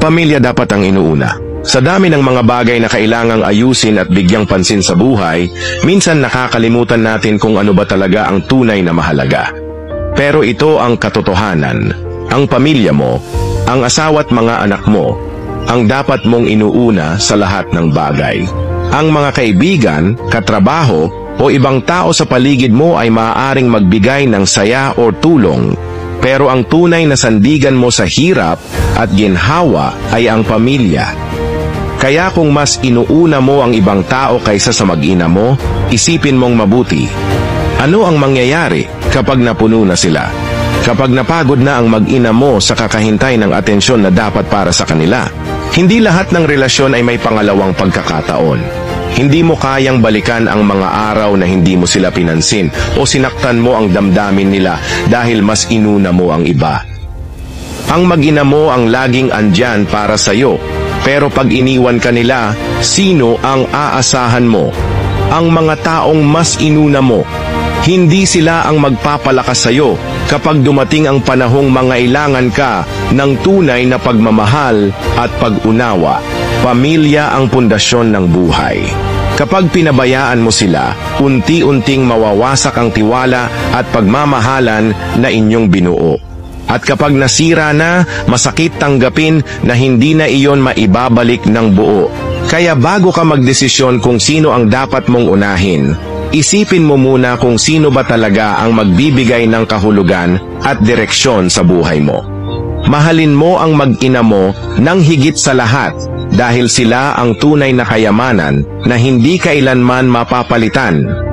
pamilya dapat ang inuuna. Sa dami ng mga bagay na kailangang ayusin at bigyang pansin sa buhay, minsan nakakalimutan natin kung ano ba talaga ang tunay na mahalaga. Pero ito ang katotohanan. Ang pamilya mo, ang asawa at mga anak mo, ang dapat mong inuuna sa lahat ng bagay. Ang mga kaibigan, katrabaho, o ibang tao sa paligid mo ay maaaring magbigay ng saya o tulong. Pero ang tunay na sandigan mo sa hirap at ginhawa ay ang pamilya. Kaya kung mas inuuna mo ang ibang tao kaysa sa mag-ina mo, isipin mong mabuti. Ano ang mangyayari kapag napuno na sila? Kapag napagod na ang mag-ina mo sa kakahintay ng atensyon na dapat para sa kanila? Hindi lahat ng relasyon ay may pangalawang pagkakataon. Hindi mo kayang balikan ang mga araw na hindi mo sila pinansin o sinaktan mo ang damdamin nila dahil mas inuna mo ang iba. Ang mag-ina mo ang laging andyan para sa'yo, pero pag iniwan ka nila, sino ang aasahan mo? Ang mga taong mas inuna mo. Hindi sila ang magpapalakas sa'yo kapag dumating ang panahong mangailangan ka ng tunay na pagmamahal at pag-unawa. Pamilya ang pundasyon ng buhay. Kapag pinabayaan mo sila, unti-unting mawawasak ang tiwala at pagmamahalan na inyong binuo. At kapag nasira na, masakit tanggapin na hindi na iyon maibabalik ng buo. Kaya bago ka magdesisyon kung sino ang dapat mong unahin, isipin mo muna kung sino ba talaga ang magbibigay ng kahulugan at direksyon sa buhay mo. Mahalin mo ang mag-ina mo nang higit sa lahat dahil sila ang tunay na kayamanan na hindi kailanman mapapalitan.